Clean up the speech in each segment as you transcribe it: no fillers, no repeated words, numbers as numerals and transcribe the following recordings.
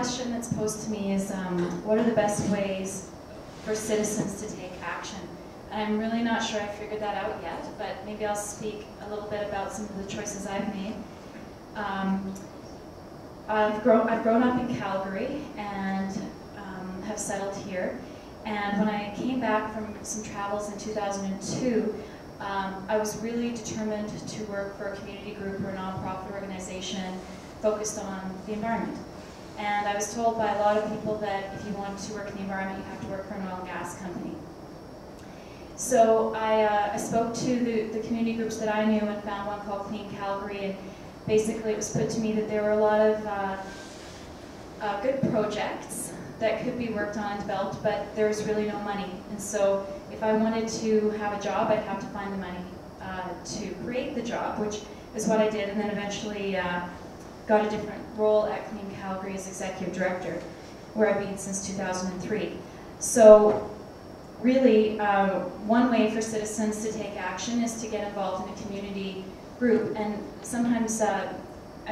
question that's posed to me is, what are the best ways for citizens to take action? And I'm really not sure I figured that out yet, but maybe I'll speak a little bit about some of the choices I've made. I've grown up in Calgary and have settled here. And when I came back from some travels in 2002, I was really determined to work for a community group or a nonprofit organization focused on the environment. And I was told by a lot of people that if you want to work in the environment, you have to work for an oil and gas company. So I spoke to the community groups that I knew and found one called Green Calgary, and basically it was put to me that there were a lot of good projects that could be worked on and developed, but there was really no money. And so if I wanted to have a job, I'd have to find the money to create the job, which is what I did, and then eventually got a different role at Green Calgary as Executive Director, where I've been since 2003. So really, one way for citizens to take action is to get involved in a community group. And sometimes, I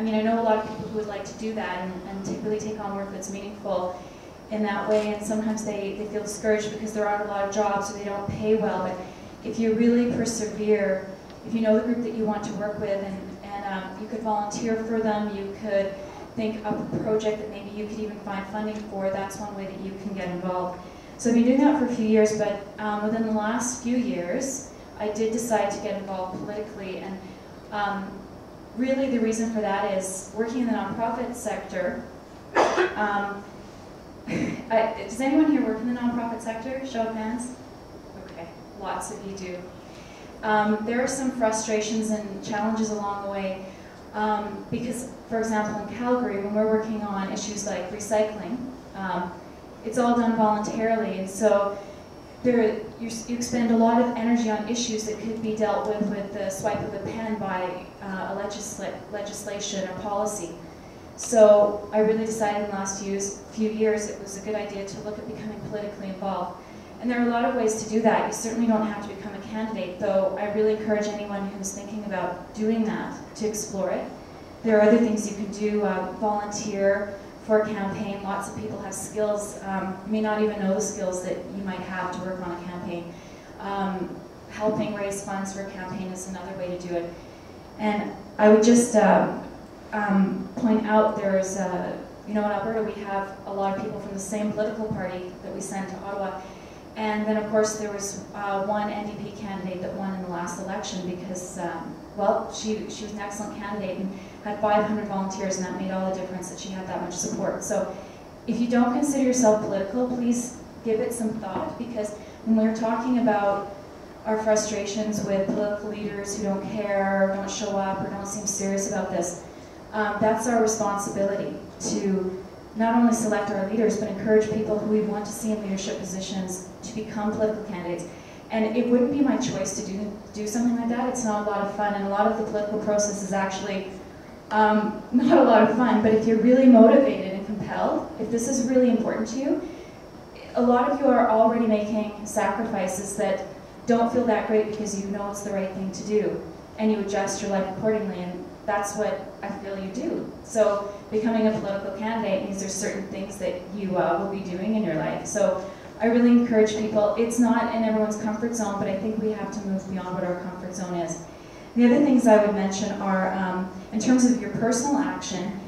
mean, I know a lot of people who would like to do that and to really take on work that's meaningful in that way, and sometimes they feel discouraged because there aren't a lot of jobs or they don't pay well. But if you really persevere, if you know the group that you want to work with, and you could volunteer for them, you could think of a project that maybe you could even find funding for, that's one way that you can get involved. So I've been doing that for a few years, but within the last few years, I did decide to get involved politically. And really the reason for that is working in the nonprofit sector. Does anyone here work in the nonprofit sector? Show of hands? Okay, lots of you do. There are some frustrations and challenges along the way because, for example, in Calgary, when we're working on issues like recycling, it's all done voluntarily, and so you expend a lot of energy on issues that could be dealt with the swipe of a pen by a legislation or policy. So I really decided in the last few years it was a good idea to look at becoming politically involved. And there are a lot of ways to do that. You certainly don't have to become a candidate, though I really encourage anyone who's thinking about doing that to explore it. There are other things you can do, volunteer for a campaign. Lots of people have skills. You may not even know the skills that you might have to work on a campaign. Helping raise funds for a campaign is another way to do it. And I would just point out there's, you know, in Alberta we have a lot of people from the same political party that we send to Ottawa. And then, of course, there was one NDP candidate that won in the last election because, well, she was an excellent candidate and had 500 volunteers, and that made all the difference that she had that much support. So if you don't consider yourself political, please give it some thought, because when we're talking about our frustrations with political leaders who don't care, or don't show up, or don't seem serious about this, that's our responsibility to not only select our leaders, but encourage people who we want to see in leadership positions to become political candidates. And it wouldn't be my choice to do something like that. It's not a lot of fun, and a lot of the political process is actually not a lot of fun. But if you're really motivated and compelled, if this is really important to you, a lot of you are already making sacrifices that don't feel that great because you know it's the right thing to do, and you adjust your life accordingly, and that's what I feel you do. So becoming a political candidate means there's certain things that you will be doing in your life. So I really encourage people. It's not in everyone's comfort zone, but I think we have to move beyond what our comfort zone is. The other things I would mention are, in terms of your personal action,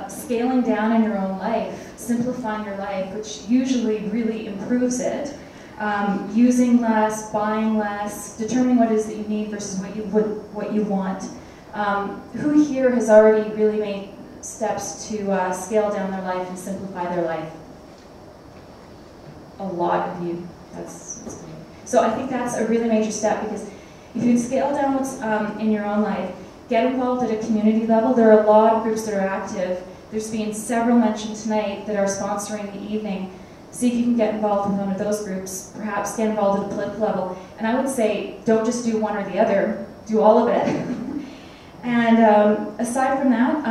scaling down in your own life, simplifying your life, which usually really improves it, using less, buying less, determining what it is that you need versus what you want. Who here has already really made steps to scale down their life and simplify their life? A lot of you. That's great. So I think that's a really major step, because if you scale down what's in your own life, get involved at a community level. There are a lot of groups that are active. There's been several mentioned tonight that are sponsoring the evening. See if you can get involved with one of those groups. Perhaps get involved at a political level. And I would say, don't just do one or the other. Do all of it. And aside from that,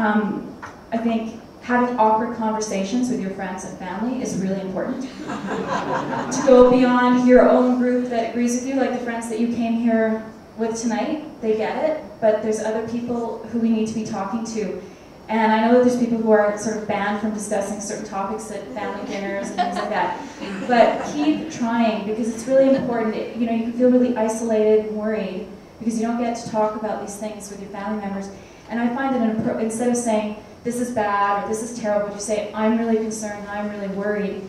I think having awkward conversations with your friends and family is really important. To go beyond your own group that agrees with you, like the friends that you came here with tonight, they get it, but there's other people who we need to be talking to. And I know that there's people who are sort of banned from discussing certain topics at family dinners and things like that. But keep trying, because it's really important. You know, you can feel really isolated and worried because you don't get to talk about these things with your family members. And I find that instead of saying, this is bad or this is terrible, you say, I'm really concerned, I'm really worried.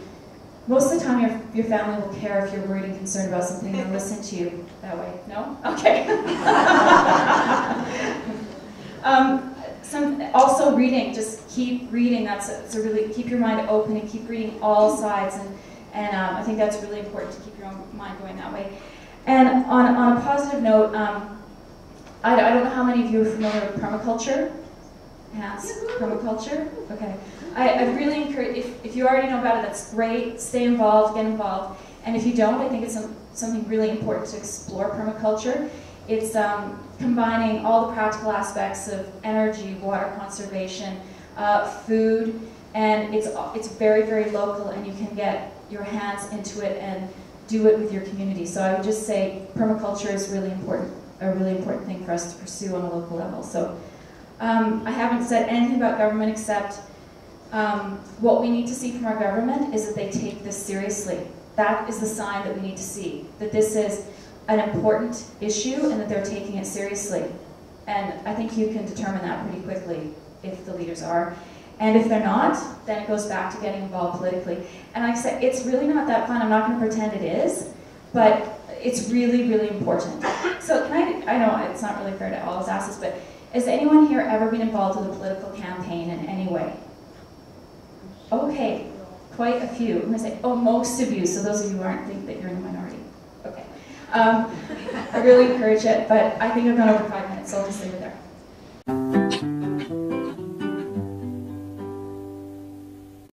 Most of the time your family will care if you're worried and concerned about something and listen to you that way. No? Okay. Also reading, just keep reading. That's a really, keep your mind open and keep reading all sides, and I think that's really important to keep your own mind going that way. And on a positive note, I don't know how many of you are familiar with permaculture. Yes, permaculture. Okay. I really encourage, if you already know about it, that's great. Stay involved, get involved. And if you don't, I think it's something really important to explore permaculture. It's combining all the practical aspects of energy, water conservation, food, and it's very, very local, and you can get your hands into it and do it with your community. So I would just say permaculture is really important, a really important thing for us to pursue on a local level. So I haven't said anything about government except what we need to see from our government is that they take this seriously. That is the sign that we need to see, that this is an important issue and that they're taking it seriously. And I think you can determine that pretty quickly if the leaders are. And if they're not, then it goes back to getting involved politically. And like I said, it's really not that fun. I'm not going to pretend it is, but it's really, really important. So can I know it's not really fair to always ask this, but has anyone here ever been involved with a political campaign in any way? Okay, quite a few. I'm going to say, oh, most of you, so those of you who aren't, think that you're in the minority. Okay. I really encourage it, but I think I've gone over 5 minutes, so I'll just leave it